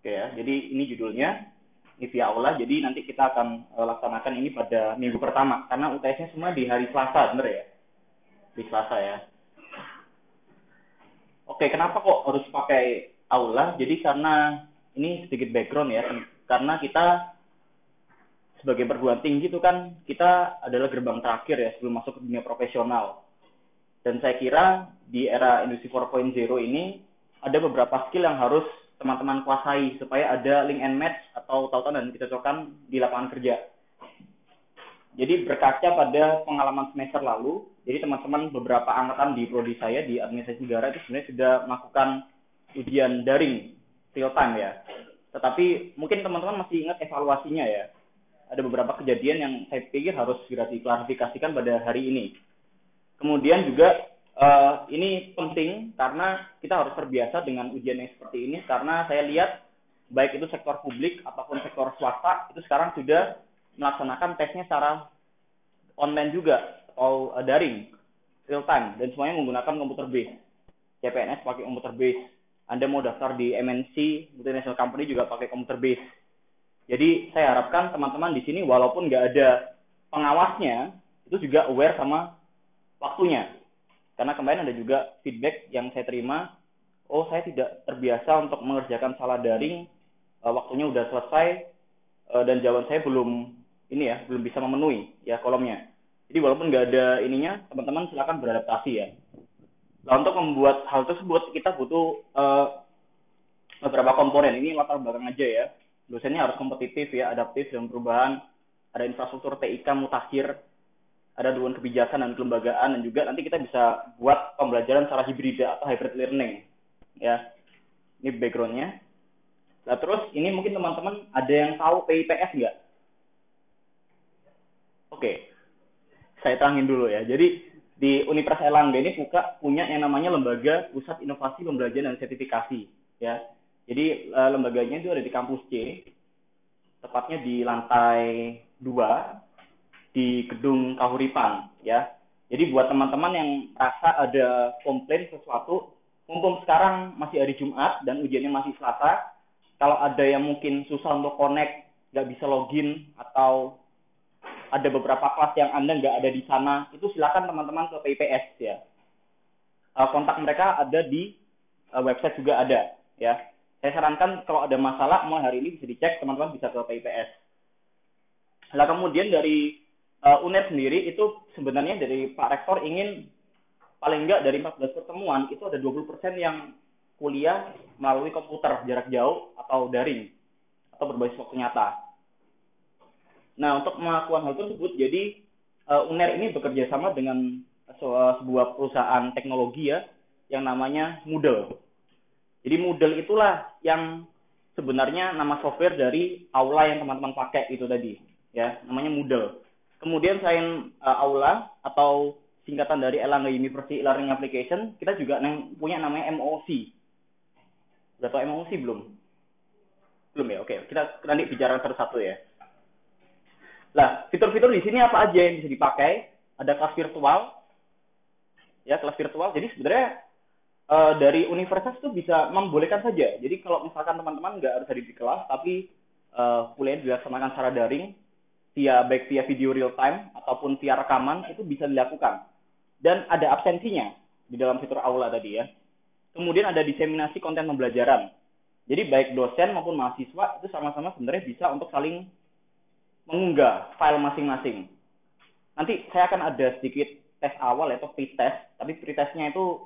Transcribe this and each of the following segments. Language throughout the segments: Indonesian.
Oke ya, jadi ini judulnya, ini via aula, jadi nanti kita akan laksanakan ini pada minggu pertama, karena UTS-nya semua di hari Selasa, bener ya? Di Selasa ya. Oke, kenapa kok harus pakai aula? Jadi karena, ini sedikit background ya, karena kita sebagai perguruan tinggi itu kan, kita adalah gerbang terakhir ya, sebelum masuk ke dunia profesional. Dan saya kira di era industri 4.0 ini, ada beberapa skill yang harus teman-teman kuasai supaya ada link and match atau tautan dan kecocokan di lapangan kerja. Jadi berkaca pada pengalaman semester lalu, jadi teman-teman beberapa angkatan di prodi saya di administrasi negara itu sebenarnya sudah melakukan ujian daring real time ya. Tetapi mungkin teman-teman masih ingat evaluasinya ya. Ada beberapa kejadian yang saya pikir harus segera diklarifikasikan pada hari ini. Kemudian juga ini penting karena kita harus terbiasa dengan ujian yang seperti ini, karena saya lihat baik itu sektor publik ataupun sektor swasta itu sekarang sudah melaksanakan tesnya secara online juga atau daring real time, dan semuanya menggunakan komputer base. CPNS pakai komputer base. Anda mau daftar di MNC, multinational company juga pakai komputer base. Jadi saya harapkan teman-teman di sini walaupun nggak ada pengawasnya itu juga aware sama waktunya. Karena kemarin ada juga feedback yang saya terima, oh saya tidak terbiasa untuk mengerjakan salah daring, waktunya udah selesai, dan jawaban saya belum bisa memenuhi ya kolomnya. Jadi walaupun nggak ada ininya, teman-teman silakan beradaptasi ya. Nah, untuk membuat hal tersebut kita butuh beberapa komponen. Ini latar belakang aja ya. Dosennya harus kompetitif ya, adaptif dengan perubahan, ada infrastruktur TIK mutakhir, ada dewan kebijakan dan kelembagaan, dan juga nanti kita bisa buat pembelajaran secara hibrida atau hybrid learning ya. Ini backgroundnya. Nah terus ini mungkin teman-teman ada yang tahu PIPS nggak? Oke, saya terangin dulu ya. Jadi di Universitas Airlangga ini punya yang namanya Lembaga Pusat Inovasi Pembelajaran dan Sertifikasi ya. Jadi lembaganya itu ada di kampus C, tepatnya di lantai 2 di gedung Kahuripan ya. Jadi buat teman-teman yang rasa ada komplain sesuatu, mumpung sekarang masih hari Jumat dan ujiannya masih Selasa, kalau ada yang mungkin susah untuk connect, nggak bisa login, atau ada beberapa kelas yang Anda nggak ada di sana, itu silakan teman-teman ke PIPS ya. Kontak mereka ada di website juga ada ya. Saya sarankan kalau ada masalah mulai hari ini bisa dicek, teman-teman bisa ke PIPS. Nah kemudian dari UNER sendiri itu sebenarnya dari Pak Rektor ingin paling enggak dari 14 pertemuan itu ada 20% yang kuliah melalui komputer jarak jauh atau daring atau berbasis waktu nyata. Nah untuk melakukan hal tersebut, jadi UNER ini bekerja sama dengan sebuah perusahaan teknologi ya yang namanya Moodle. Jadi Moodle itulah yang sebenarnya nama software dari aula yang teman-teman pakai itu tadi ya, namanya Moodle. Kemudian selain aula atau singkatan dari Airlangga University Learning Application, kita juga punya namanya MOC. Udah tau MOC belum? Belum ya? Oke, kita nanti bicara satu-satu ya. Nah, fitur-fitur di sini apa aja yang bisa dipakai? Ada kelas virtual. Ya, kelas virtual. Jadi sebenarnya dari universitas itu bisa membolehkan saja. Jadi kalau misalkan teman-teman nggak harus hadir di kelas, tapi kuliah dilaksanakan secara daring, baik via video real time ataupun via rekaman, itu bisa dilakukan. Dan ada absensinya di dalam fitur aula tadi ya. Kemudian ada diseminasi konten pembelajaran. Jadi baik dosen maupun mahasiswa itu sama-sama sebenarnya bisa untuk saling mengunggah file masing-masing. Nanti saya akan ada sedikit tes awal yaitu pretest, tapi pretestnya itu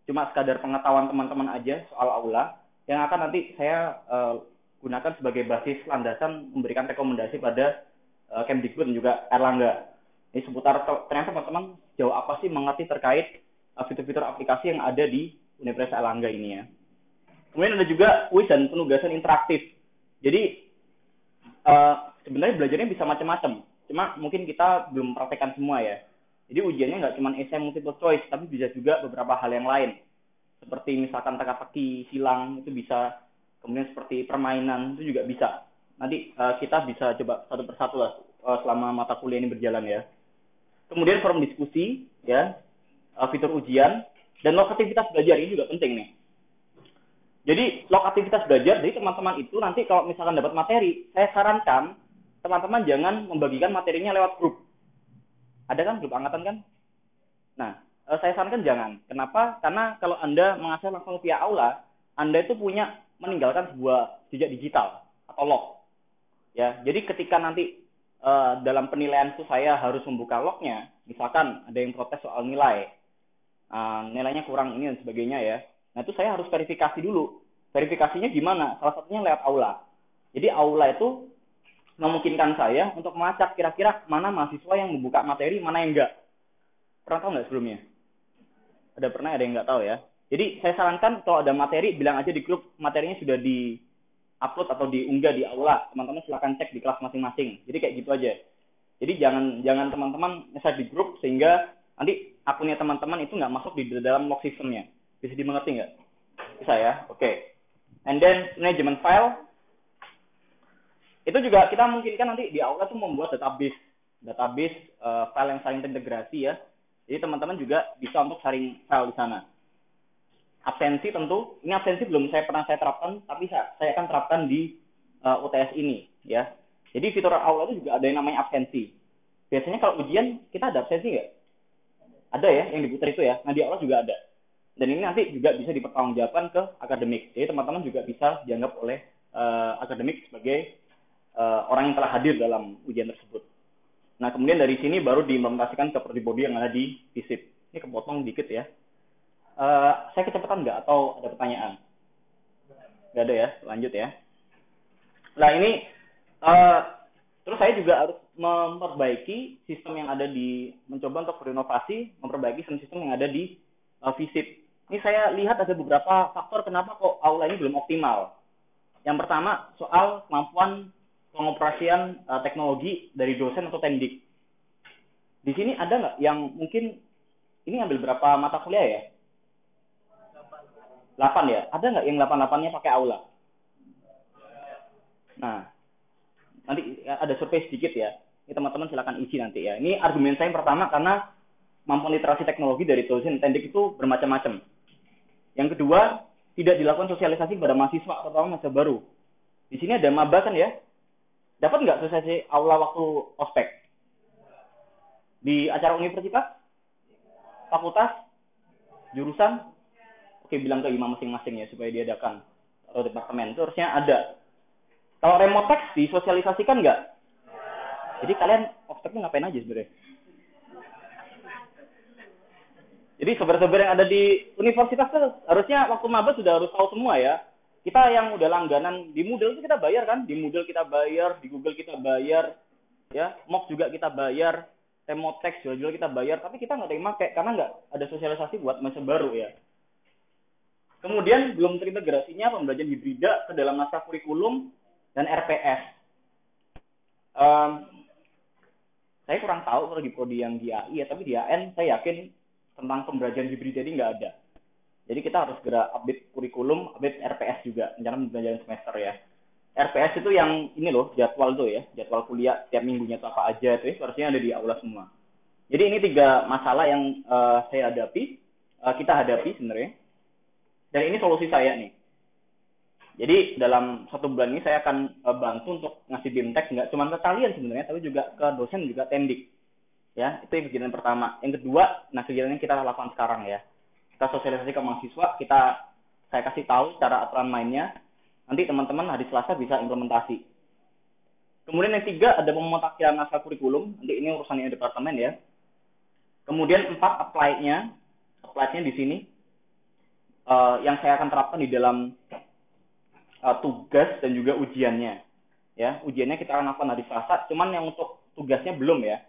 cuma sekadar pengetahuan teman-teman aja soal aula, yang akan nanti saya gunakan sebagai basis landasan memberikan rekomendasi pada Kemdikbud dan juga Airlangga. Ini seputar ternyata teman-teman jauh apa sih mengerti terkait fitur-fitur aplikasi yang ada di Universitas Airlangga ini ya. Kemudian ada juga kuis dan penugasan interaktif. Jadi sebenarnya belajarnya bisa macam-macam. Cuma mungkin kita belum praktekkan semua ya. Jadi ujiannya nggak cuma essay multiple choice, tapi bisa juga beberapa hal yang lain. Seperti misalkan teka-teki, silang, itu bisa. Kemudian seperti permainan, itu juga bisa. Nanti kita bisa coba satu persatu lah selama mata kuliah ini berjalan ya. Kemudian forum diskusi, ya, fitur ujian, dan lokativitas belajar ini juga penting nih. Jadi log aktivitas belajar, jadi teman-teman itu nanti kalau misalkan dapat materi, saya sarankan teman-teman jangan membagikan materinya lewat grup. Ada kan grup angkatan kan? Nah, saya sarankan jangan. Kenapa? Karena kalau Anda mengakses langsung via aula, Anda itu punya meninggalkan sebuah jejak digital atau log. Ya, jadi ketika nanti dalam penilaian itu saya harus membuka lognya, misalkan ada yang protes soal nilai, nilainya kurang ini dan sebagainya ya. Nah itu saya harus verifikasi dulu. Verifikasinya gimana? Salah satunya lewat aula. Jadi aula itu memungkinkan saya untuk melacak kira-kira mana mahasiswa yang membuka materi, mana yang enggak. Pernah tahu nggak sebelumnya? Ada yang nggak tahu ya. Jadi saya sarankan kalau ada materi, bilang aja di grup materinya sudah di upload atau diunggah di aula. Teman-teman silakan cek di kelas masing-masing. Jadi kayak gitu aja. Jadi jangan teman-teman nge-share di grup sehingga nanti akunnya teman-teman itu nggak masuk di dalam log sistemnya. Bisa dimengerti nggak? Bisa ya? Oke. And then management file. Itu juga kita mungkinkan nanti di aula tuh membuat database file yang saling terintegrasi ya. Jadi teman-teman juga bisa untuk sharing file di sana. Absensi tentu, ini absensi belum pernah saya terapkan, tapi saya akan terapkan di UTS ini ya. Jadi fitur aula itu juga ada yang namanya absensi. Biasanya kalau ujian kita ada absensi nggak? Ada ya, yang diputar itu ya. Nah di aula juga ada. Dan ini nanti juga bisa dipertanggungjawabkan ke akademik. Jadi teman-teman juga bisa dianggap oleh akademik sebagai orang yang telah hadir dalam ujian tersebut. Nah kemudian dari sini baru diimplementasikan ke protibody yang ada di FISIP. Ini kepotong dikit ya. Saya kecepatan nggak atau ada pertanyaan? Nggak ada ya, lanjut ya. Nah ini terus saya juga harus memperbaiki sistem yang ada mencoba untuk berinovasi, memperbaiki sistem yang ada di FISIP. Ini saya lihat ada beberapa faktor kenapa kok aula ini belum optimal. Yang pertama soal kemampuan pengoperasian teknologi dari dosen atau tendik. Di sini ada nggak yang mungkin ini ambil berapa mata kuliah ya? 8 ya? Ada nggak yang 8-8-nya pakai aula? Nah, nanti ada survei sedikit ya. Ini teman-teman silakan isi nanti ya. Ini argumen saya yang pertama karena kemampuan literasi teknologi dari dosen tendik itu bermacam-macam. Yang kedua, tidak dilakukan sosialisasi kepada mahasiswa terutama mahasiswa baru. Di sini ada maba kan ya? Dapat nggak sosialisasi aula waktu ospek? Di acara universitas? Fakultas? Jurusan? Oke, bilang ke imam masing-masing ya supaya diadakan. Atau departemen itu harusnya ada. Kalau remote text disosialisasikan nggak? Jadi kalian ospeknya ngapain aja sebenarnya? Jadi sobat-sobat yang ada di universitas itu harusnya waktu maba sudah harus tahu semua ya. Kita yang udah langganan di Moodle itu kita bayar kan? Di Moodle kita bayar, di Google kita bayar, ya. MOOC juga kita bayar, remote text jual-jual kita bayar, tapi kita nggak ada yang pakai karena nggak ada sosialisasi buat masa baru ya. Kemudian belum terintegrasinya pembelajaran hibrida ke dalam naskah kurikulum dan RPS. Saya kurang tahu kalau di prodi yang di AI ya, tapi di AN saya yakin tentang pembelajaran hibrida ini nggak ada. Jadi kita harus segera update kurikulum, update RPS juga, rencana pembelajaran semester ya. RPS itu yang ini loh, jadwal tuh ya, jadwal kuliah tiap minggunya itu apa aja, itu harusnya ada di aula semua. Jadi ini 3 masalah yang saya hadapi, kita hadapi sebenarnya. Dan ini solusi saya nih. Jadi dalam 1 bulan ini saya akan bantu untuk ngasih BIMTEK nggak cuma ke kalian sebenarnya, tapi juga ke dosen juga tendik. Ya, itu yang kegiatan pertama. Yang kedua, nah kegiatan yang kita lakukan sekarang ya. Kita sosialisasi ke mahasiswa, saya kasih tahu cara aturan mainnya. Nanti teman-teman hari Selasa bisa implementasi. Kemudian yang 3 ada pemutakhiran naskah kurikulum. Nanti ini urusannya departemen ya. Kemudian 4 apply-nya di sini. Yang saya akan terapkan di dalam tugas dan juga ujiannya. Ya, ujiannya kita akan lakukan hari Selasa, cuman yang untuk tugasnya belum ya.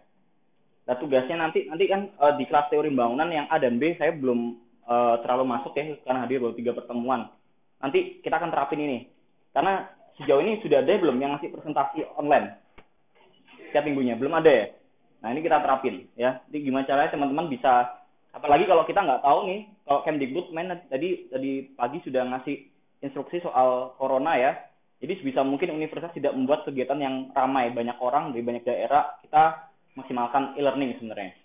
Nah, tugasnya nanti kan di kelas teori bangunan yang A dan B saya belum terlalu masuk ya karena hadir baru 3 pertemuan. Nanti kita akan terapin ini. Karena sejauh ini sudah ada belum yang ngasih presentasi online setiap minggunya? Belum ada ya? Nah, ini kita terapin ya. Jadi gimana caranya teman-teman bisa, apalagi kalau kita nggak tahu nih, kalau Kemdikbud tadi pagi sudah ngasih instruksi soal corona ya. Jadi sebisa mungkin universitas tidak membuat kegiatan yang ramai, banyak orang dari banyak daerah, kita maksimalkan e-learning sebenarnya.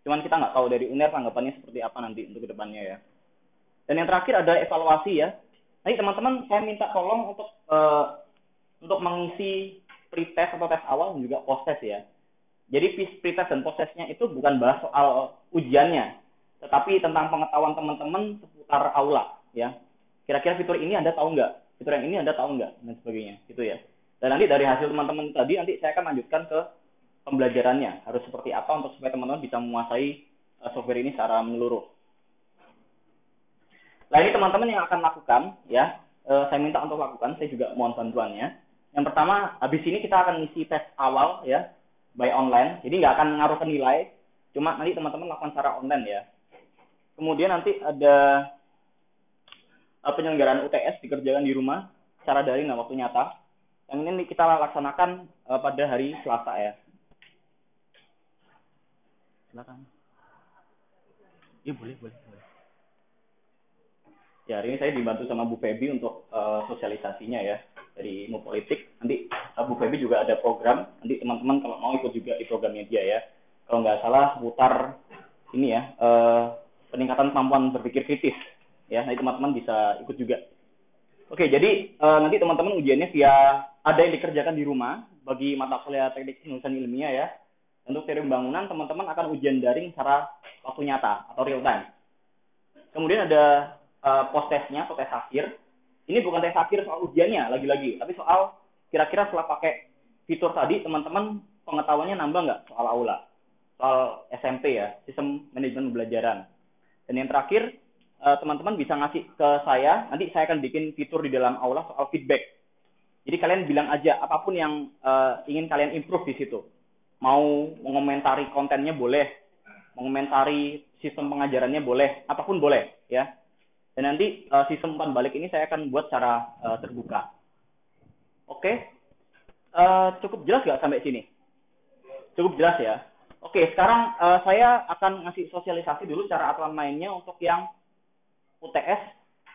Cuman kita nggak tahu dari UNER tanggapannya seperti apa nanti untuk kedepannya ya. Dan yang terakhir ada evaluasi ya. Nanti teman-teman saya minta tolong untuk mengisi pretest atau tes awal dan juga post test ya. Jadi pretest dan post testnya itu bukan bahas soal ujiannya, tetapi tentang pengetahuan teman-teman seputar aula ya. Kira-kira fitur ini Anda tahu nggak? Fitur yang ini Anda tahu nggak? Dan sebagainya, gitu ya. Dan nanti dari hasil teman-teman tadi, nanti saya akan lanjutkan ke pembelajarannya. Harus seperti apa untuk supaya teman-teman bisa menguasai software ini secara menyeluruh. Nah, ini teman-teman yang akan lakukan, ya. Saya minta untuk lakukan, saya juga mohon bantuannya. Yang pertama, habis ini kita akan ngisi tes awal, ya, by online. Jadi nggak akan ngaruh ke nilai, cuma nanti teman-teman lakukan secara online, ya. Kemudian nanti ada penyelenggaraan UTS dikerjakan di rumah, secara daring dan waktu nyata. Yang ini kita laksanakan pada hari Selasa, ya. Silakan. Iya, boleh. Ya, hari ini saya dibantu sama Bu Febi untuk sosialisasinya ya dari Ilmu Politik. Nanti Bu Febi juga ada program. Nanti teman-teman kalau mau ikut juga di programnya dia ya. Kalau nggak salah seputar ini ya peningkatan kemampuan berpikir kritis. Ya, nanti teman-teman bisa ikut juga. Oke, jadi nanti teman-teman ujiannya via ada yang dikerjakan di rumah bagi mata kuliah teknik penulisan ilmiah ya. Untuk teori pembangunan teman-teman akan ujian daring secara waktu nyata atau real time. Kemudian ada post testnya atau tes akhir. Ini bukan tes akhir soal ujiannya lagi-lagi, tapi soal kira-kira setelah pakai fitur tadi teman-teman pengetahuannya nambah nggak soal aula, soal SMP ya, sistem manajemen pembelajaran. Dan yang terakhir teman-teman bisa ngasih ke saya, nanti saya akan bikin fitur di dalam aula soal feedback. Jadi kalian bilang aja apapun yang ingin kalian improve di situ. Mau mengomentari kontennya boleh, mengomentari sistem pengajarannya boleh, apapun boleh ya. Dan nanti sistem umpan balik ini saya akan buat secara terbuka. Oke, cukup jelas nggak sampai sini? Cukup jelas ya. Oke, sekarang saya akan ngasih sosialisasi dulu cara aturan mainnya untuk yang UTS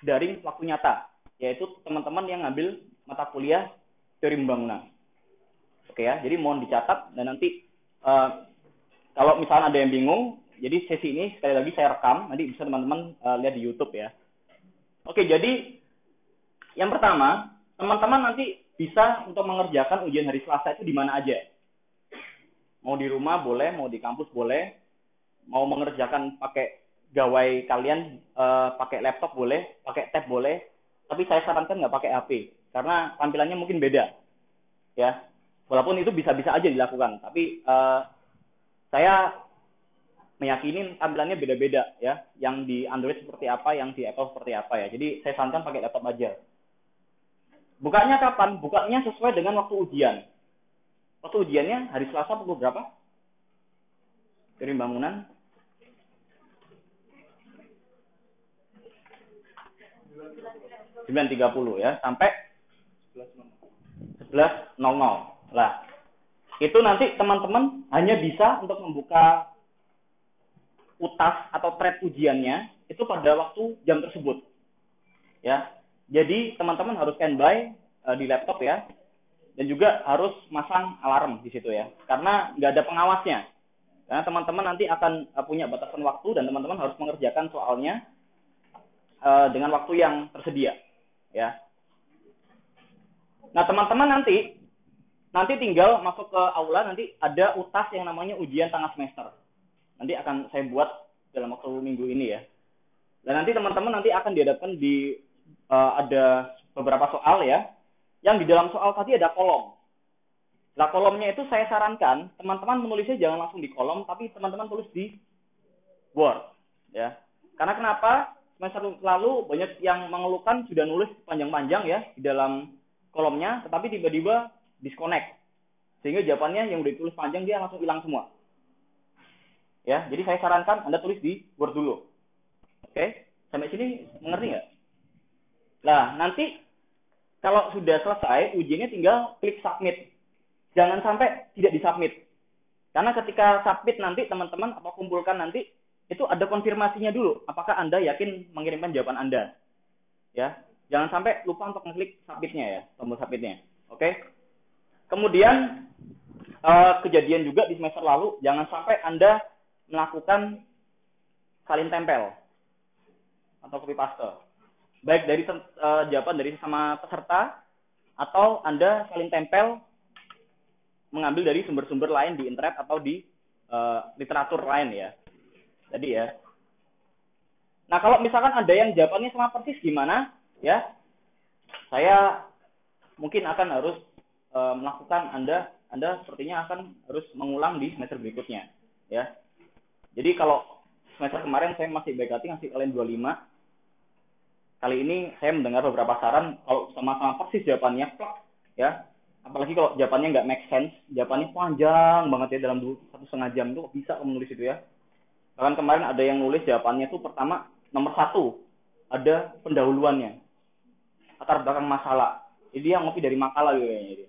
daring waktu nyata, yaitu teman-teman yang ngambil mata kuliah teori pembangunan. Oke ya, jadi mohon dicatat dan nanti kalau misalnya ada yang bingung, jadi sesi ini sekali lagi saya rekam, nanti bisa teman-teman lihat di YouTube ya. Oke, jadi yang pertama, teman-teman nanti bisa untuk mengerjakan ujian hari Selasa itu di mana aja. Mau di rumah boleh, mau di kampus boleh, mau mengerjakan pakai gawai kalian, pakai laptop boleh, pakai tab boleh, tapi saya sarankan nggak pakai HP, karena tampilannya mungkin beda. Ya, walaupun itu bisa-bisa aja dilakukan, tapi saya meyakini tampilannya beda-beda ya. Yang di Android seperti apa, yang di Apple seperti apa ya. Jadi saya sarankan pakai laptop aja. Bukanya kapan? Bukanya sesuai dengan waktu ujian. Waktu ujiannya hari Selasa pukul berapa? Teori bangunan. Jam 9.30 ya, sampai 11.00. Lah, itu nanti teman-teman hanya bisa untuk membuka UTAS atau thread ujiannya itu pada waktu jam tersebut. Ya. Jadi teman-teman harus standby di laptop ya. Dan juga harus masang alarm di situ ya. Karena nggak ada pengawasnya. Karena teman-teman nanti akan punya batasan waktu dan teman-teman harus mengerjakan soalnya dengan waktu yang tersedia. Ya. Nah, teman-teman nanti tinggal masuk ke aula, nanti ada UTAS yang namanya ujian tengah semester. Nanti akan saya buat dalam waktu minggu ini ya. Dan nanti teman-teman nanti akan dihadapkan di ada beberapa soal ya. Yang di dalam soal tadi ada kolom. Nah, kolomnya itu saya sarankan teman-teman menulisnya jangan langsung di kolom, tapi teman-teman tulis di board ya. Karena kenapa? Semester lalu banyak yang mengeluhkan sudah nulis panjang-panjang ya di dalam kolomnya, tetapi tiba-tiba disconnect. Sehingga jawabannya yang udah ditulis panjang dia langsung hilang semua. Ya, jadi saya sarankan Anda tulis di Word dulu. Oke, sampai sini mengerti nggak? Nah, nanti kalau sudah selesai, ujiannya tinggal klik submit. Jangan sampai tidak disubmit. Karena ketika submit nanti teman-teman atau kumpulkan nanti, itu ada konfirmasinya dulu. Apakah Anda yakin mengirimkan jawaban Anda? Ya, jangan sampai lupa untuk mengklik submitnya ya, tombol submitnya. Oke. Kemudian kejadian juga di semester lalu, jangan sampai Anda melakukan salin tempel atau copy paste. baik dari jawaban dari sama peserta atau Anda saling tempel mengambil dari sumber-sumber lain di internet atau di literatur lain ya. Jadi ya. Nah, kalau misalkan ada yang jawabannya sama persis gimana? Ya. Saya mungkin akan harus melakukan Anda sepertinya akan harus mengulang di semester berikutnya, ya. Jadi kalau semester kemarin saya masih baik hati ngasih kalian 25. Kali ini saya mendengar beberapa saran kalau sama-sama persis jawabannya, ya. Apalagi kalau jawabannya nggak make sense, jawabannya panjang banget ya dalam 1,5 jam itu bisa menulis itu ya. Bahkan kemarin ada yang nulis jawabannya itu pertama nomor 1 ada pendahuluannya, latar belakang masalah. Jadi dia ngopi dari makalah gitu kayaknya.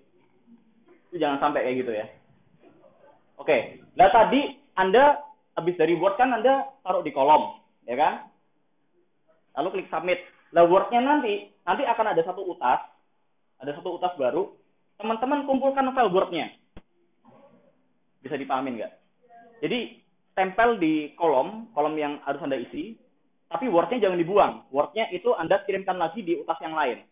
Itu jangan sampai kayak gitu ya. Oke, nah tadi Anda habis dari Word kan Anda taruh di kolom, ya kan? Lalu klik submit. Nah, Word-nya nanti akan ada satu utas baru. Teman-teman kumpulkan file Word-nya. Bisa dipahamin nggak? Jadi, tempel di kolom yang harus Anda isi, tapi Word-nya jangan dibuang. Word-nya itu Anda kirimkan lagi di utas yang lain.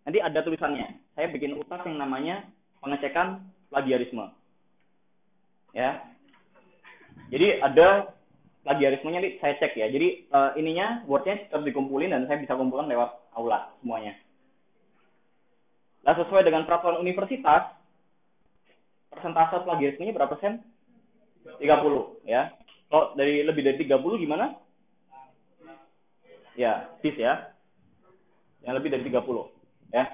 Nanti ada tulisannya. Saya bikin utas yang namanya pengecekan plagiarisme. Ya. Jadi ada plagiarismenya nih saya cek ya. Jadi ininya Word-nya harus dikumpulin dan saya bisa kumpulkan lewat aula semuanya. Nah, sesuai dengan peraturan universitas, persentase plagiarismenya berapa persen? 30 ya. Kalau lebih dari 30 gimana? Ya, bis ya. Yang lebih dari 30 ya.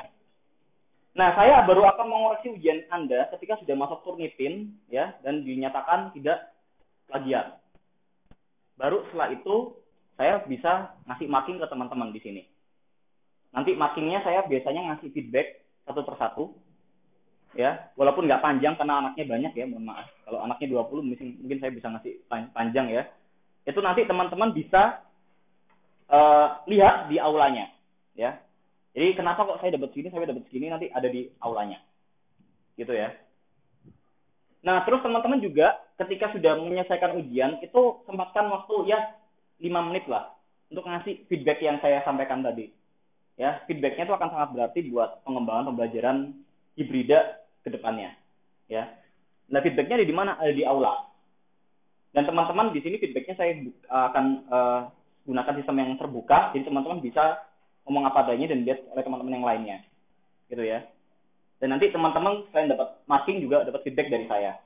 Nah, saya baru akan mengoreksi ujian Anda ketika sudah masuk Turnitin ya dan dinyatakan tidak plagiat. Baru setelah itu saya bisa ngasih marking ke teman-teman di sini. Nanti markingnya saya biasanya ngasih feedback satu persatu. Ya, walaupun nggak panjang karena anaknya banyak ya, mohon maaf. Kalau anaknya 20 mungkin saya bisa ngasih panjang ya. Itu nanti teman-teman bisa lihat di aulanya. Ya. Jadi kenapa kok saya dapat segini nanti ada di aulanya. Gitu ya. Nah, terus teman-teman juga ketika sudah menyelesaikan ujian, itu sempatkan waktu ya 5 menit lah untuk ngasih feedback yang saya sampaikan tadi. Ya, feedbacknya itu akan sangat berarti buat pengembangan pembelajaran hibrida ke depannya. Ya. Nah, feedbacknya ada di mana? Ada di aula. Dan teman-teman di sini feedbacknya saya akan gunakan sistem yang terbuka, jadi teman-teman bisa ngomong apa adanya dan dilihat oleh teman-teman yang lainnya. Gitu ya. Dan nanti teman-teman selain dapat marking juga dapat feedback dari saya.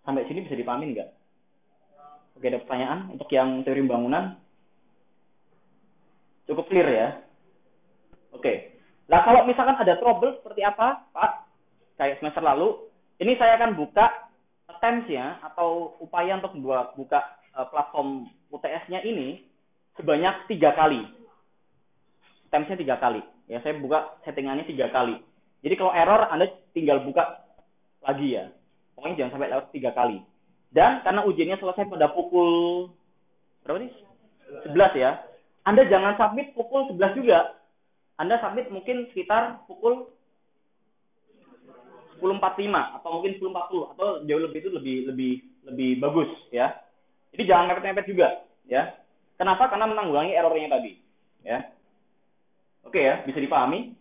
Sampai sini bisa dipahamin nggak? Oke, ada pertanyaan untuk yang teori bangunan? Cukup clear ya? Oke. Nah, kalau misalkan ada trouble seperti apa, Pak? Kayak semester lalu, ini saya akan buka attempts-nya atau upaya untuk buka platform UTS-nya ini sebanyak 3 kali. Attempts-nya 3 kali. Ya, saya buka settingannya 3 kali. Jadi kalau error, Anda tinggal buka lagi ya. Pokoknya jangan sampai lewat 3 kali. Dan karena ujiannya selesai pada pukul berapa nih? 11 ya. Anda jangan submit pukul 11 juga. Anda submit mungkin sekitar pukul 10.45 atau mungkin 10.40 atau jauh lebih itu lebih bagus ya. Jadi jangan mepet-mepet juga ya. Kenapa? Karena menanggulangi errornya tadi ya. Oke ya, bisa dipahami?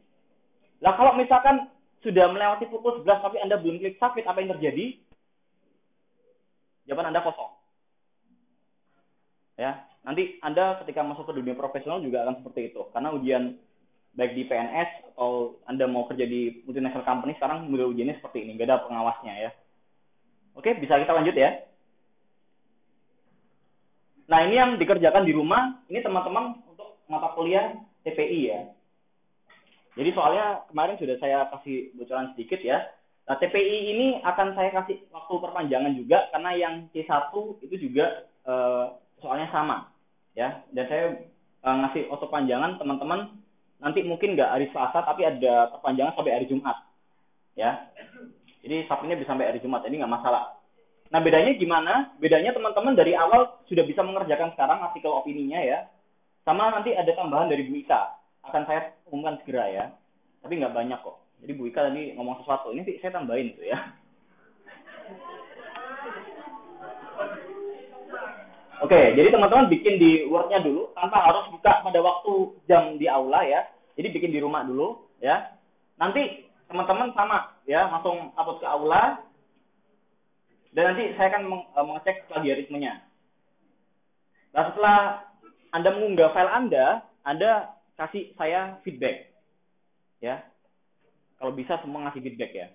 Nah, kalau misalkan sudah melewati pukul 11 tapi Anda belum klik submit, apa yang terjadi? Jawaban Anda kosong. Ya, nanti Anda ketika masuk ke dunia profesional juga akan seperti itu. Karena ujian baik di PNS atau Anda mau kerja di multinational company sekarang model ujiannya seperti ini, nggak ada pengawasnya ya. Oke, bisa kita lanjut ya. Nah, ini yang dikerjakan di rumah, ini teman-teman untuk mata kuliah TPI ya. Jadi soalnya kemarin sudah saya kasih bocoran sedikit ya. Nah, TPI ini akan saya kasih waktu perpanjangan juga karena yang C1 itu juga soalnya sama ya. Dan saya ngasih waktu panjangan teman-teman nanti mungkin nggak hari Selasa tapi ada perpanjangan sampai hari Jumat ya. Jadi Sabtunya bisa sampai hari Jumat, ini nggak masalah. Nah, bedanya gimana? Bedanya teman-teman dari awal sudah bisa mengerjakan sekarang artikel opininya ya. Sama nanti ada tambahan dari Bu Ika. Akan saya umumkan segera ya. Tapi nggak banyak kok. Jadi Bu Ika tadi ngomong sesuatu. Ini saya tambahin itu ya. Oke, jadi teman-teman bikin di Word-nya dulu tanpa harus buka pada waktu jam di aula ya. Jadi bikin di rumah dulu ya. Nanti teman-teman sama ya, langsung upload ke aula dan nanti saya akan mengecek plagiarismenya. Nah, setelah Anda mengunggah file Anda kasih saya feedback ya. Kalau bisa semua ngasih feedback ya.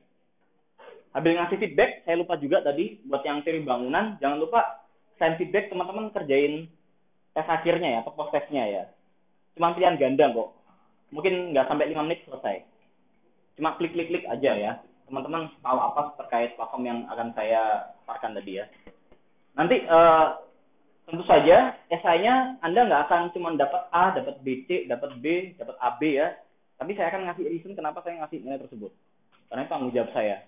Habis ngasih feedback, saya lupa juga tadi buat yang tim bangunan, jangan lupa send feedback teman-teman kerjain tes akhirnya ya, atau post testnya ya. Cuma pilihan ganda kok. Mungkin nggak sampai 5 menit selesai. Cuma klik-klik-klik aja ya. Teman-teman tahu apa terkait platform yang akan saya paparkan tadi ya. Nanti tentu saja esainya Anda nggak akan cuma dapat A, dapat B, C, dapat B, dapat AB ya. Tapi saya akan ngasih reason kenapa saya ngasih nilai tersebut. Karena itu tanggung jawab saya.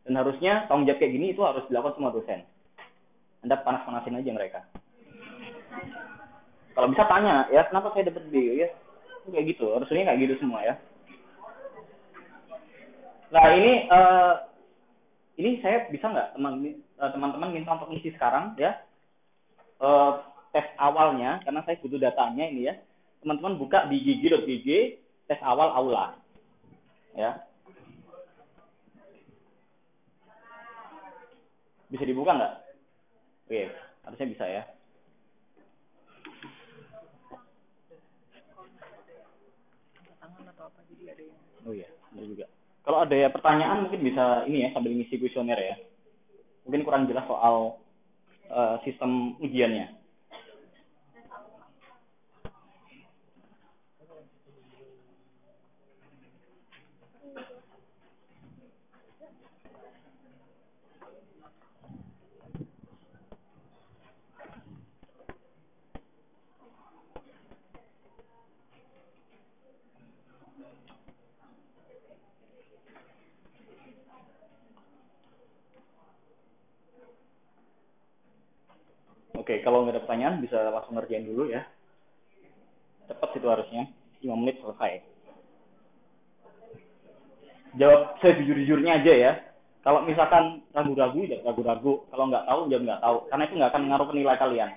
Dan harusnya tanggung jawab kayak gini itu harus dilakukan semua dosen. Anda panas-panasin aja mereka. Kalau bisa tanya, ya kenapa saya dapat B? Ya kayak gitu, harusnya kayak gitu semua ya. Nah ini saya bisa nggak teman-teman minta untuk ngisi sekarang ya tes awalnya, karena saya butuh datanya ini ya. Teman-teman buka di gigi.gg tes awal aula ya. Bisa dibuka nggak? Oke, harusnya bisa ya. Oh iya, benar juga. Kalau ada ya pertanyaan mungkin bisa ini ya sambil ngisi kuesioner ya. Mungkin kurang jelas soal sistem ujiannya. Oke, kalau nggak ada pertanyaan bisa langsung ngerjain dulu ya. Cepat itu harusnya, 5 menit selesai. Jawab sejujur-jujurnya aja ya. Kalau misalkan ragu-ragu, ya ragu-ragu. Kalau nggak tahu, jawab nggak tahu. Karena itu nggak akan ngaruh ke nilai kalian.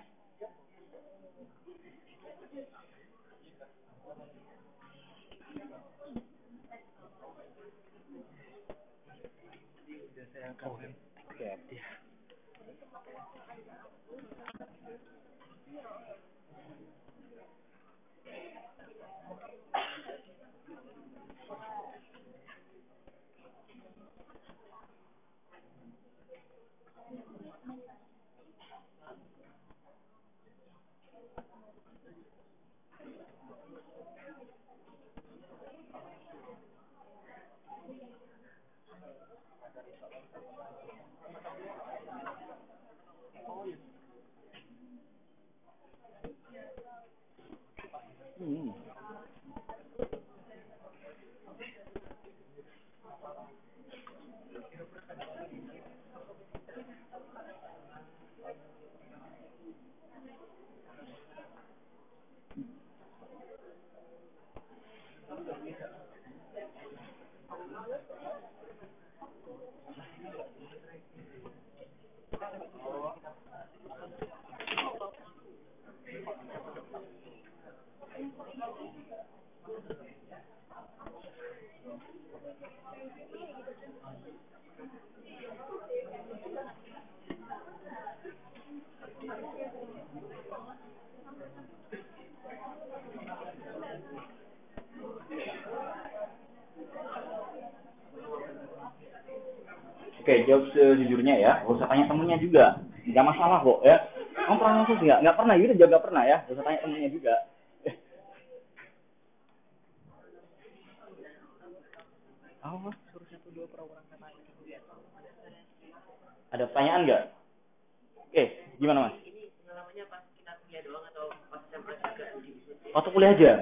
Oke, jawab sejujurnya ya. Gak usah tanya temennya juga. Gak masalah kok ya. Kamu pernah ngasus nggak? Nggak pernah, gitu jawab nggak pernah ya. Gak usah tanya temennya juga. Apa? Ada pertanyaan nggak? Oke, gimana mas? Ini pengalamannya pas kita kuliah doang atau pas SMA juga? Waktu kuliah aja.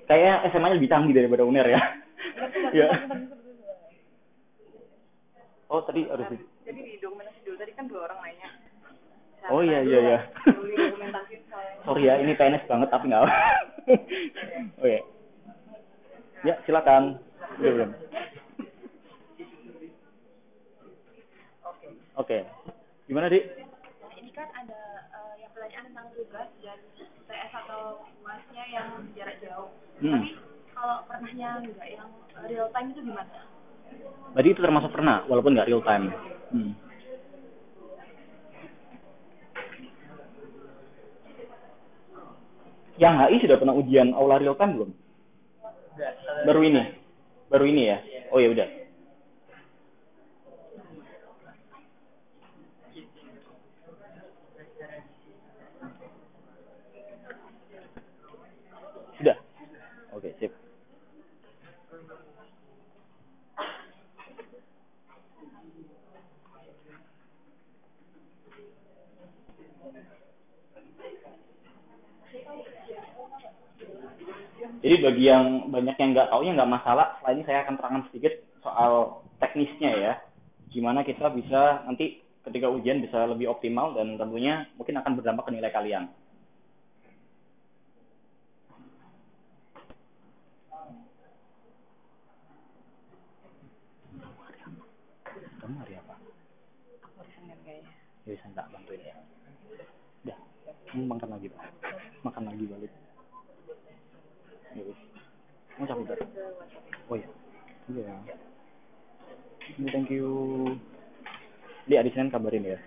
Kayaknya SMA-nya lebih canggih daripada UNER ya. Ya. Oh tadi harus. Jadi di dokumentasi dulu tadi kan 2 orang nanya. Oh iya. Sorry ya, ini PNS banget tapi nggak. Oke. Ya silakan. Udah belum? Oke. Gimana, Dik? Nah, ini kan ada yang pertanyaan tentang tugas dan TS atau UASnya yang jarak jauh. Tapi kalau pernahnya enggak yang real time itu gimana? Berarti itu termasuk pernah, walaupun nggak real time. Yang HI sudah pernah ujian aula real time belum? Baru ini ya? Oh ya udah. Sudah. Oke, sip. Jadi bagi yang banyak yang nggak tahu ya nggak masalah. Setelah ini saya akan terangkan sedikit soal teknisnya ya. Gimana kita bisa nanti ketika ujian bisa lebih optimal dan tentunya mungkin akan berdampak ke nilai kalian. Kamu hari apa? Aku di Senin kayaknya. Ya bisa tak bantuin ya. Udah, kamu makan lagi Pak. Makan lagi balik. Ya wis. Mau capek Pak? Oh iya. Iya. Thank you. Di hari Senin kabarin ya.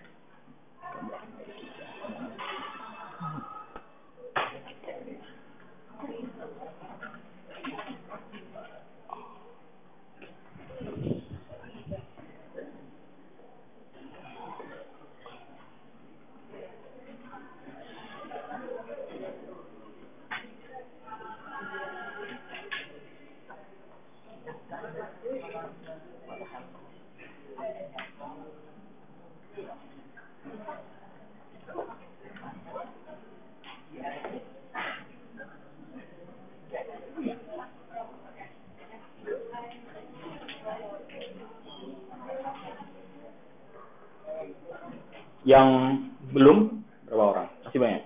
Yang belum berapa orang? Masih banyak?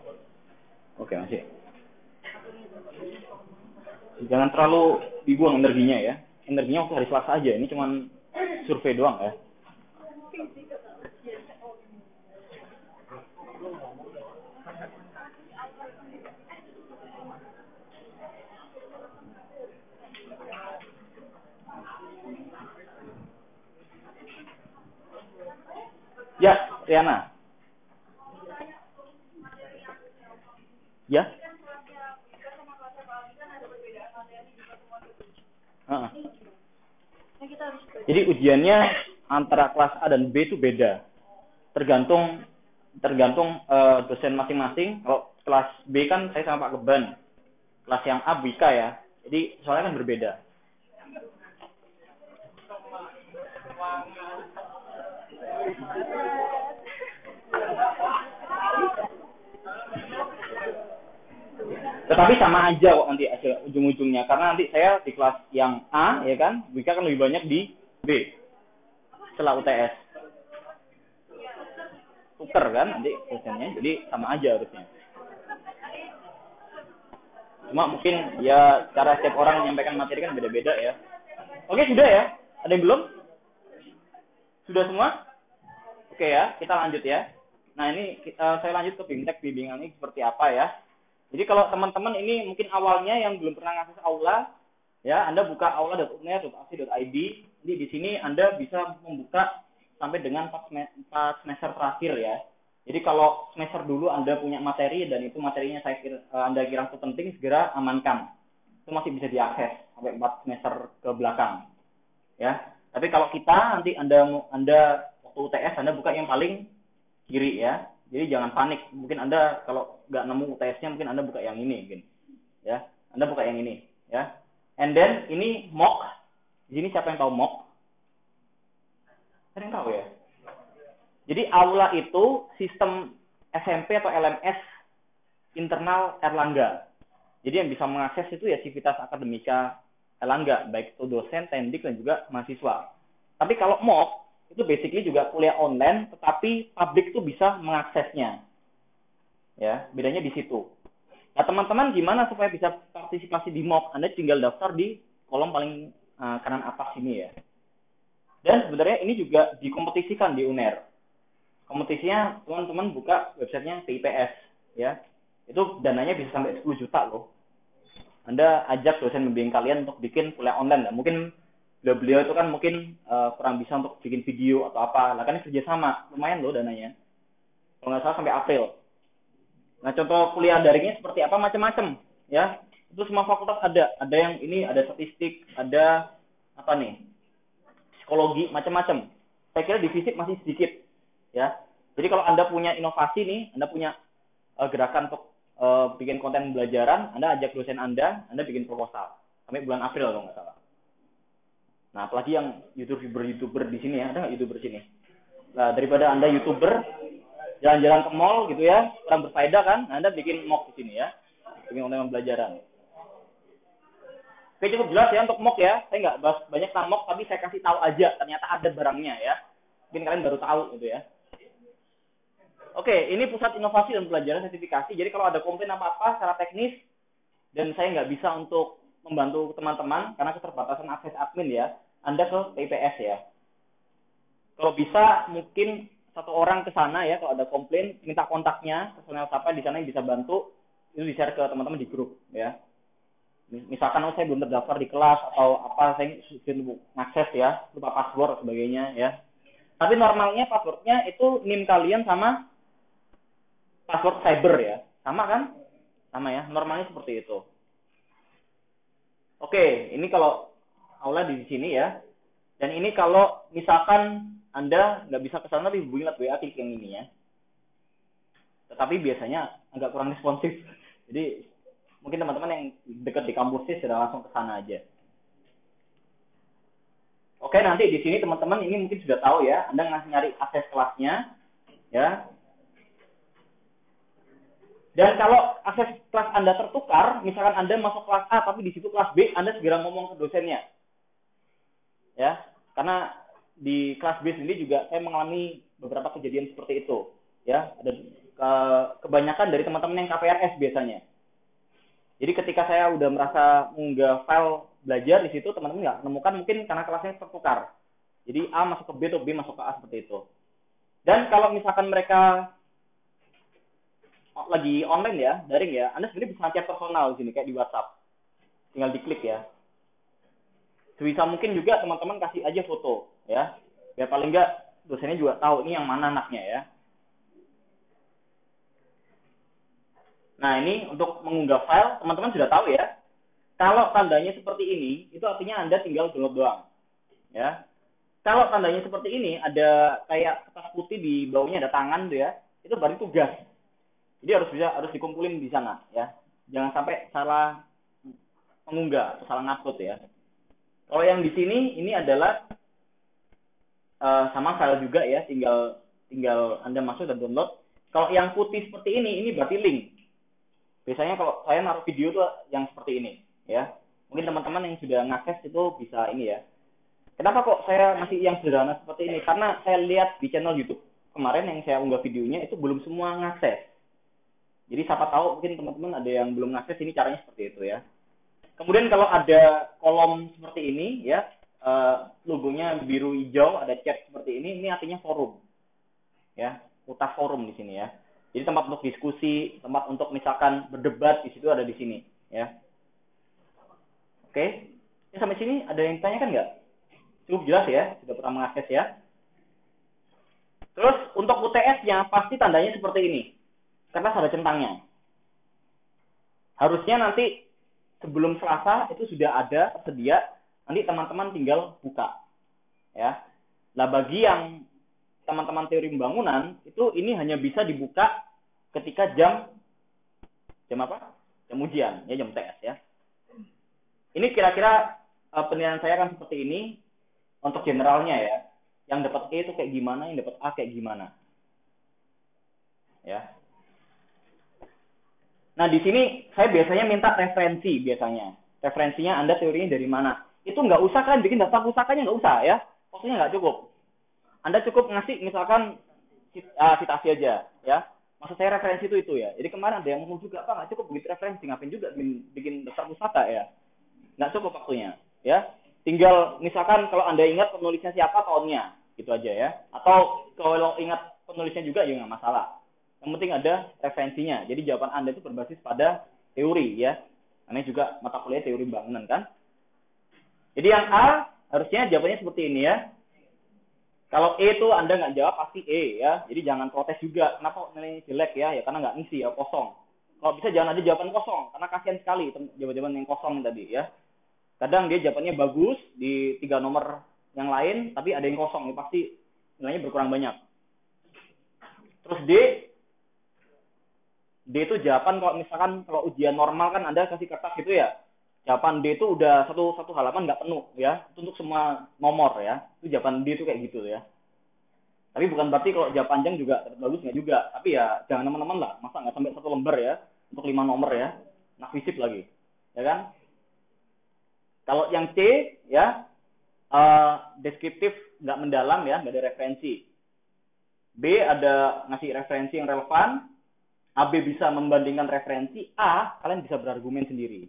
Oke, masih. Jangan terlalu dibuang energinya ya. Energinya waktu hari Selasa aja. Ini cuman survei doang ya. Ya, Riana. Ya. Jadi ujiannya antara kelas A dan B itu beda. Tergantung dosen masing-masing. Kalau kelas B kan saya sama Pak Geban. Kelas yang A Bika ya. Jadi soalnya kan berbeda. Tetapi sama aja kok nanti hasil ujung-ujungnya. Karena nanti saya di kelas yang A ya kan, Bika kan lebih banyak di B. Setelah UTS. Tuker kan nanti dosennya. Jadi sama aja harusnya. Cuma mungkin ya cara setiap orang menyampaikan materi kan beda-beda ya. Oke, sudah ya? Ada yang belum? Sudah semua? Oke ya, kita lanjut ya. Nah ini saya lanjut ke BIMTEK bimbingan ini seperti apa ya. Jadi kalau teman-teman ini mungkin awalnya yang belum pernah ngakses aula, ya Anda buka aula.uned.ac.id. Jadi di sini Anda bisa membuka sampai dengan 4 semester terakhir ya. Jadi kalau semester dulu Anda punya materi dan itu materinya Anda kira itu penting, segera amankan. Itu masih bisa diakses sampai 4 semester ke belakang. Ya. Tapi kalau kita nanti Anda waktu UTS Anda buka yang paling kiri ya. Jadi jangan panik. Mungkin Anda kalau nggak nemu UTS-nya mungkin Anda buka yang ini mungkin. Ya. Anda buka yang ini ya. And then ini mock. Di sini siapa yang tahu mock? Ada yang tahu ya? Jadi aula itu sistem SMP atau LMS internal Erlangga. Jadi yang bisa mengakses itu ya Civitas Akademika Erlangga, baik itu dosen, tendik, dan juga mahasiswa. Tapi kalau MOOC, itu basically juga kuliah online, tetapi publik itu bisa mengaksesnya. Ya, bedanya di situ. Nah, teman-teman gimana supaya bisa partisipasi di MOOC? Anda tinggal daftar di kolom paling kanan atas sini ya. Dan sebenarnya ini juga dikompetisikan di UNER. Kompetisinya teman-teman buka websitenya PIPS ya. Itu dananya bisa sampai 10 juta loh. Anda ajak dosen membimbing kalian untuk bikin kuliah online. Mungkin beliau itu kan mungkin kurang bisa untuk bikin video atau apa. Lah kan kerjasama, lumayan loh dananya. Kalau nggak salah sampai April. Nah contoh kuliah daringnya seperti apa macam-macam ya. Itu semua fakultas ada. Ada yang ini, ada statistik, ada apa nih, psikologi, macam-macam. Saya kira di fisik masih sedikit ya. Jadi kalau Anda punya inovasi nih, Anda punya gerakan untuk bikin konten pembelajaran, Anda ajak dosen Anda bikin proposal sampai bulan April kalau nggak salah. Nah, apalagi yang YouTuber di sini ya, ada nggak YouTuber sini? Nah, daripada Anda YouTuber jalan-jalan ke mall gitu ya, kurang berfaedah kan? Anda bikin MOOC di sini ya, bikin konten pembelajaran. Oke, cukup jelas ya untuk MOOC ya. Saya nggak bahas banyak tentang MOOC, tapi saya kasih tahu aja. Ternyata ada barangnya ya. Mungkin kalian baru tahu gitu ya. Oke, ini pusat inovasi dan pelajaran sertifikasi. Jadi kalau ada komplain apa-apa secara teknis, dan saya nggak bisa untuk membantu teman-teman karena keterbatasan akses admin ya, Anda ke PIPS ya. Kalau bisa mungkin satu orang ke sana ya, kalau ada komplain, minta kontaknya, personel siapa di sana yang bisa bantu, itu di-share ke teman-teman di grup ya. Misalkan saya belum terdaftar di kelas atau apa, saya belum akses ya, lupa password dan sebagainya ya. Tapi normalnya passwordnya itu NIM kalian sama password cyber ya. Sama kan? Sama ya, normalnya seperti itu. Oke, ini kalau aula di sini ya. Dan ini kalau misalkan Anda nggak bisa ke sana tapi hubungi lewat WA klik yang ini ya. Tetapi biasanya agak kurang responsif. Jadi mungkin teman-teman yang dekat di kampusnya sudah langsung ke sana aja. Oke, nanti di sini teman-teman ini mungkin sudah tahu ya. Anda nyari akses kelasnya ya. Dan kalau akses kelas Anda tertukar, misalkan Anda masuk kelas A tapi di situ kelas B, Anda segera ngomong ke dosennya. Ya, karena di kelas B sendiri juga saya mengalami beberapa kejadian seperti itu. Ya, ada kebanyakan dari teman-teman yang KPRS biasanya. Jadi ketika saya udah merasa mengunggah file belajar di situ, teman-teman nggak menemukan mungkin karena kelasnya tertukar. Jadi A masuk ke B atau B masuk ke A seperti itu. Dan kalau misalkan mereka lagi online ya, daring ya, Anda sebenarnya bisa chat personal di sini kayak di WhatsApp. Tinggal diklik ya. Sebisa mungkin juga teman-teman kasih aja foto ya. Biar paling enggak dosennya juga tahu ini yang mana anaknya ya. Nah, ini untuk mengunggah file, teman-teman sudah tahu ya. Kalau tandanya seperti ini, itu artinya Anda tinggal download doang. Ya. Kalau tandanya seperti ini, ada kayak kertas putih di bawahnya ada tangan tuh ya. Itu berarti tugas. Jadi harus dikumpulin di sana ya. Jangan sampai salah mengunggah atau salah ngupload ya. Kalau yang di sini ini adalah sama file juga ya, tinggal Anda masuk dan download. Kalau yang putih seperti ini berarti link. Biasanya kalau saya naruh video tuh yang seperti ini ya. Mungkin teman-teman yang sudah ngakses itu bisa ini ya. Kenapa kok saya masih yang sederhana seperti ini? Karena saya lihat di channel YouTube kemarin yang saya unggah videonya itu belum semua ngakses. Jadi siapa tahu mungkin teman-teman ada yang belum ngakses, ini caranya seperti itu ya. Kemudian kalau ada kolom seperti ini ya, logonya biru hijau, ada chat seperti ini artinya forum. Ya, utas forum di sini ya. Jadi tempat untuk diskusi, tempat untuk misalkan berdebat di situ ada di sini ya. Oke. Ya, sampai sini ada yang tanyakan nggak? Cukup jelas ya, sudah pernah mengakses ya. Terus untuk UTS-nya pasti tandanya seperti ini. Karena ada centangnya. Harusnya nanti sebelum Selasa itu sudah ada tersedia, nanti teman-teman tinggal buka. Ya. Nah, bagi yang teman-teman teori pembangunan, itu ini hanya bisa dibuka ketika jam apa? Jam ujian, ya jam UTS ya. Ini kira-kira penilaian saya kan seperti ini untuk generalnya ya. Yang dapat E itu kayak gimana, yang dapat A kayak gimana. Ya. Nah, di sini saya biasanya minta referensi biasanya. Referensinya Anda teorinya dari mana. Itu nggak usah kan bikin daftar pusakanya, nggak usah ya. Maksudnya nggak cukup. Anda cukup ngasih misalkan citasi aja ya. Maksud saya referensi itu ya. Jadi kemarin ada yang ngomong juga, Pak nggak cukup begitu referensi, ngapain juga bikin daftar pusaka ya. Nggak cukup waktunya ya. Tinggal misalkan kalau Anda ingat penulisnya siapa tahunnya, gitu aja ya. Atau kalau ingat penulisnya juga ya nggak masalah. Yang penting ada referensinya. Jadi jawaban Anda itu berbasis pada teori ya. Karena juga mata kuliah teori bangunan kan. Jadi yang A harusnya jawabannya seperti ini ya. Kalau E itu Anda nggak jawab pasti E ya. Jadi jangan protes juga. Kenapa nilainya jelek ya? Ya karena nggak ngisi ya, kosong. Kalau bisa jangan ada jawaban kosong. Karena kasihan sekali jawaban yang kosong tadi ya. Kadang dia jawabannya bagus di 3 nomor yang lain, tapi ada yang kosong. Ya, pasti nilainya berkurang banyak. Terus D itu jawaban kalau misalkan kalau ujian normal kan Anda kasih kertas gitu ya. Jawaban D itu udah satu halaman nggak penuh ya. Itu untuk semua nomor ya. Itu jawaban D itu kayak gitu ya. Tapi bukan berarti kalau jawab panjang juga tetap bagus nggak juga. Tapi ya jangan teman-teman lah. Masa nggak sampai 1 lembar ya. Untuk 5 nomor ya. Nak fisip lagi. Ya kan? Kalau yang C ya. Deskriptif nggak mendalam ya. Nggak ada referensi. B ada ngasih referensi yang relevan. A, B bisa membandingkan referensi. A, kalian bisa berargumen sendiri.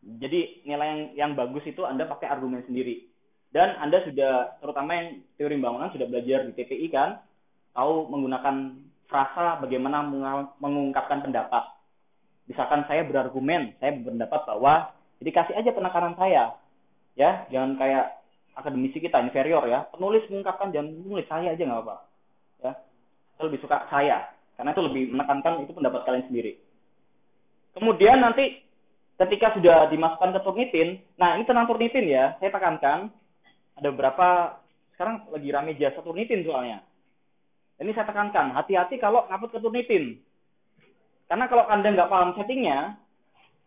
Jadi nilai yang bagus itu Anda pakai argumen sendiri. Dan Anda sudah, terutama yang teori bangunan sudah belajar di TPI kan, tahu menggunakan frasa bagaimana mengungkapkan pendapat. Misalkan saya berargumen, saya berpendapat bahwa, jadi kasih aja penekanan saya. Ya, jangan kayak akademisi kita, inferior ya. Penulis mengungkapkan, jangan menulis saya aja nggak apa-apa. Ya, saya lebih suka saya. Karena itu lebih menekankan itu pendapat kalian sendiri. Kemudian nanti ketika sudah dimasukkan ke Turnitin, nah ini tentang Turnitin ya, saya tekankan ada beberapa sekarang lagi rame jasa Turnitin soalnya. Ini saya tekankan, hati-hati kalau ngupload ke Turnitin. Karena kalau Anda nggak paham settingnya,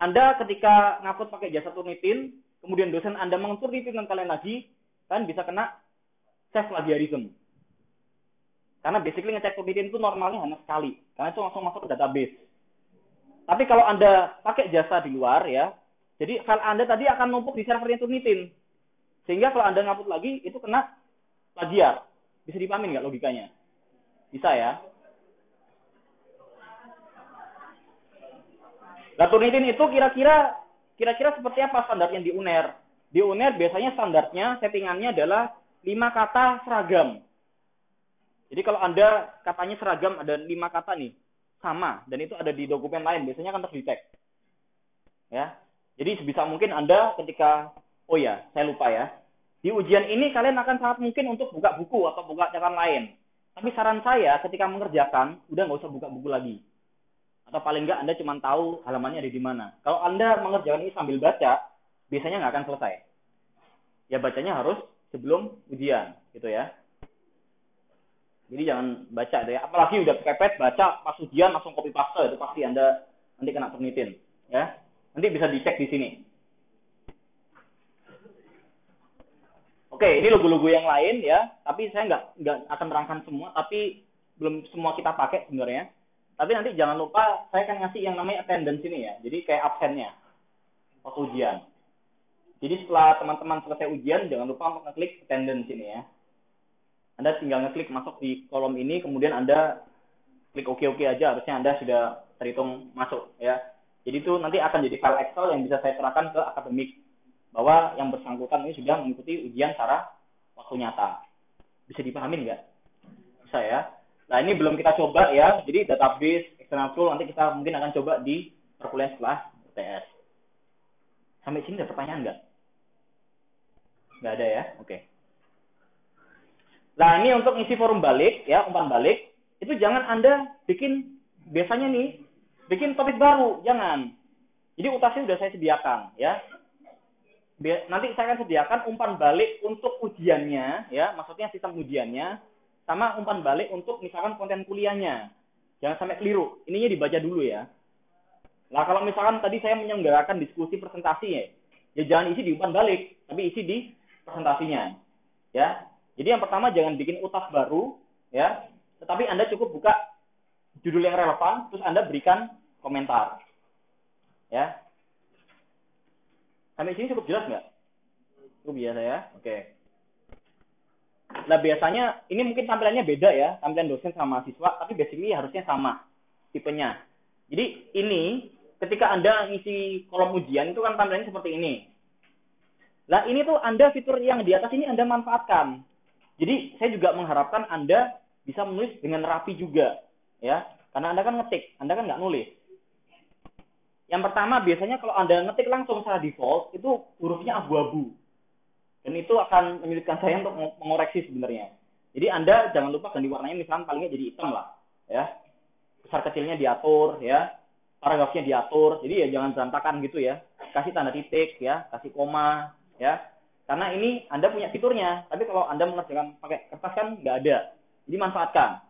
Anda ketika ngupload pakai jasa Turnitin, kemudian dosen Anda meng-Turnitinkan kalian lagi, kalian bisa kena self-plagiarism. Karena basically ngecek Turnitin itu normalnya hanya sekali. Karena itu langsung masuk ke database. Tapi kalau Anda pakai jasa di luar ya, jadi file Anda tadi akan numpuk di servernya Turnitin. Sehingga kalau Anda ngupload lagi, itu kena plagiat. Bisa dipahamin nggak logikanya? Bisa ya? Nah, Turnitin itu kira-kira seperti apa standarnya di UNER? Di UNER biasanya standarnya, settingannya adalah 5 kata seragam. Jadi kalau Anda katanya seragam ada 5 kata nih, sama, dan itu ada di dokumen lain, biasanya akan terdetek. Ya. Jadi sebisa mungkin Anda ketika, oh ya, saya lupa ya, di ujian ini kalian akan sangat mungkin untuk buka buku atau buka catatan lain. Tapi saran saya ketika mengerjakan, udah nggak usah buka buku lagi. Atau paling nggak Anda cuma tahu halamannya ada di mana. Kalau Anda mengerjakan ini sambil baca, biasanya nggak akan selesai. Ya bacanya harus sebelum ujian, gitu ya. Jadi jangan baca deh, apalagi udah kepepet baca pas ujian langsung copy paste, itu pasti Anda nanti kena Turnitin, ya. Nanti bisa dicek di sini. Oke, ini logo-logo yang lain ya, tapi saya nggak akan merangkan semua, tapi belum semua kita pakai sebenarnya. Tapi nanti jangan lupa saya akan ngasih yang namanya attendance ini ya, jadi kayak absennya waktu ujian. Jadi setelah teman-teman selesai ujian, jangan lupa untuk ngeklik attendance ini ya. Anda tinggal ngeklik masuk di kolom ini, kemudian Anda klik oke aja, harusnya Anda sudah terhitung masuk ya. Jadi itu nanti akan jadi file Excel yang bisa saya serahkan ke akademik bahwa yang bersangkutan ini sudah mengikuti ujian secara waktu nyata. Bisa dipahami nggak? Bisa ya. Nah ini belum kita coba ya, jadi database, external tool nanti kita mungkin akan coba di perkuliahan setelah UTS. Sampai sini ada pertanyaan nggak? Nggak ada ya? Oke. Nah ini untuk ngisi forum balik ya, umpan balik, itu jangan Anda bikin, biasanya nih, bikin topik baru, jangan. Jadi UTASnya sudah saya sediakan ya. Nanti saya akan sediakan umpan balik untuk ujiannya ya, maksudnya sistem ujiannya, sama umpan balik untuk misalkan konten kuliahnya. Jangan sampai keliru, ininya dibaca dulu ya. Nah kalau misalkan tadi saya menyelenggarakan diskusi presentasi ya jangan isi di umpan balik, tapi isi di presentasinya ya. Jadi yang pertama jangan bikin UTAS baru ya, tetapi Anda cukup buka judul yang relevan terus Anda berikan komentar. Ya. Sampai sini cukup jelas nggak? Cukup biasa ya. Oke. Nah biasanya ini mungkin tampilannya beda ya, tampilan dosen sama mahasiswa, tapi basically harusnya sama tipenya. Jadi ini ketika Anda ngisi kolom ujian itu kan tampilannya seperti ini. Nah ini tuh Anda fitur yang di atas ini Anda manfaatkan. Jadi saya juga mengharapkan Anda bisa menulis dengan rapi juga, ya. Karena Anda kan ngetik, Anda kan nggak nulis. Yang pertama, biasanya kalau Anda ngetik langsung secara default, itu hurufnya abu-abu. Dan itu akan menyulitkan saya untuk mengoreksi sebenarnya. Jadi Anda jangan lupa ganti warnanya, misalnya palingnya jadi hitam lah, ya. Besar kecilnya diatur, ya. Paragrafnya diatur. Jadi ya jangan berantakan gitu ya. Kasih tanda titik, ya. Kasih koma, ya. Karena ini Anda punya fiturnya. Tapi kalau Anda mengerjakan pakai kertas kan nggak ada. Jadi manfaatkan.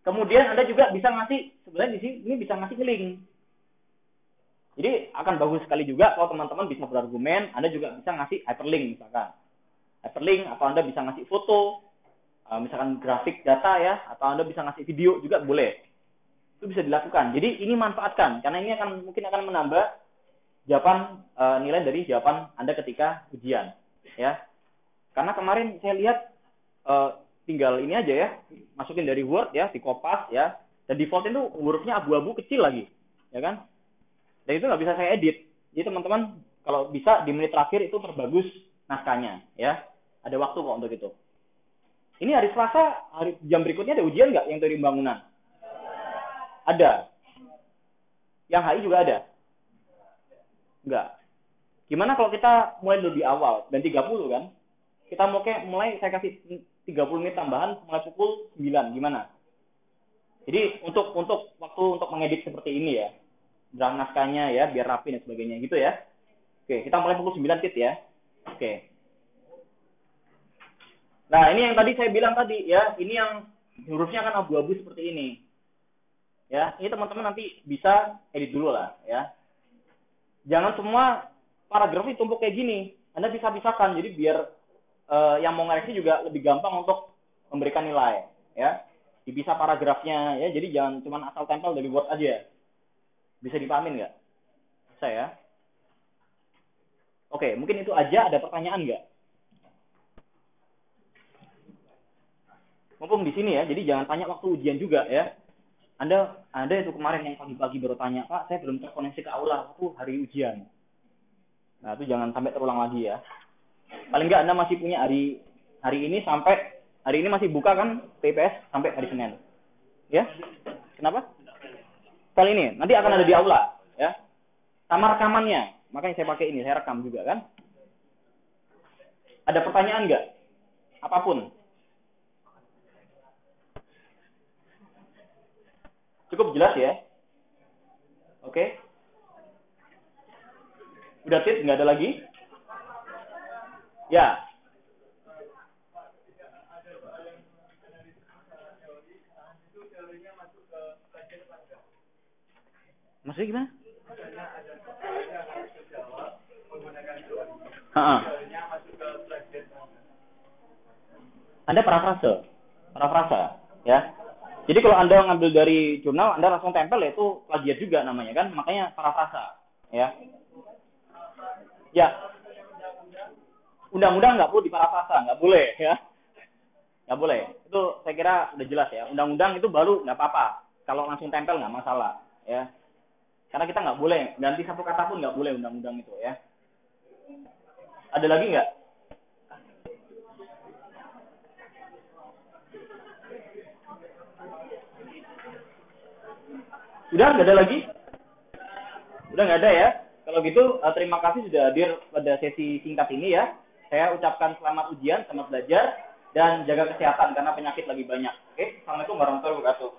Kemudian Anda juga bisa ngasih, sebenarnya di sini ini bisa ngasih link. Jadi akan bagus sekali juga kalau teman-teman bisa berargumen, Anda juga bisa ngasih hyperlink misalkan. Hyperlink atau Anda bisa ngasih foto, misalkan grafik data ya, atau Anda bisa ngasih video juga boleh. Itu bisa dilakukan. Jadi ini manfaatkan karena ini mungkin akan menambah jawaban nilai dari jawaban Anda ketika ujian, ya. Karena kemarin saya lihat tinggal ini aja ya, masukin dari Word ya, di Kopas ya, dan default itu hurufnya abu-abu kecil lagi, ya kan? Dan itu nggak bisa saya edit. Jadi teman-teman kalau bisa di menit terakhir itu perbagus naskahnya, ya. Ada waktu kok untuk itu. Ini hari Selasa, jam berikutnya ada ujian nggak yang teori pembangunan? Ada. Yang HI juga ada? Enggak. Gimana kalau kita mulai lebih awal, dan 30 kan? Kita mulai saya kasih 30 menit tambahan mulai pukul 9, gimana? Jadi untuk waktu untuk mengedit seperti ini ya. Draft naskahnya ya, biar rapi dan sebagainya gitu ya. Oke, kita mulai pukul 9 tit ya. Oke. Nah, ini yang tadi saya bilang tadi ya, ini yang hurufnya kan abu-abu seperti ini. Ya, ini teman-teman nanti bisa edit dulu lah ya. Jangan semua paragraf ditumpuk kayak gini. Anda bisa pisahkan, jadi biar yang mau ngoreksi juga lebih gampang untuk memberikan nilai ya. Dipisah paragrafnya ya, jadi jangan cuma asal tempel dari Word aja. Bisa dipahamin nggak? Saya. Oke, mungkin itu aja. Ada pertanyaan nggak? Mumpung di sini ya, jadi jangan tanya waktu ujian juga ya. Anda itu kemarin yang pagi-pagi baru tanya, Pak, saya belum terkoneksi ke aula waktu hari ujian. Nah, itu jangan sampai terulang lagi ya. Paling nggak Anda masih punya hari ini sampai hari ini masih buka kan PPS sampai hari Senin. Ya? Kenapa? Kali ini nanti akan ada di aula ya. Sama rekamannya. Makanya saya pakai ini, saya rekam juga kan. Ada pertanyaan nggak? Apapun. Cukup jelas ya? Oke. Udah tit, nggak ada lagi? Ya. Maksudnya gimana? Anda parafrase, ya. Jadi kalau Anda ngambil dari jurnal, Anda langsung tempel, itu plagiat juga namanya kan, makanya parafrase, ya. Ya. Undang-undang nggak perlu diparafrase, nggak boleh, ya. Nggak boleh. Itu saya kira udah jelas ya. Undang-undang itu baru nggak apa-apa. Kalau langsung tempel nggak masalah, ya. Karena kita nggak boleh ganti satu kata pun nggak boleh undang-undang itu ya. Ada lagi nggak? Udah nggak ada lagi? Udah nggak ada ya? Kalau gitu terima kasih sudah hadir pada sesi singkat ini ya. Saya ucapkan selamat ujian, selamat belajar, dan jaga kesehatan karena penyakit lagi banyak. Oke, Assalamualaikum warahmatullahi wabarakatuh.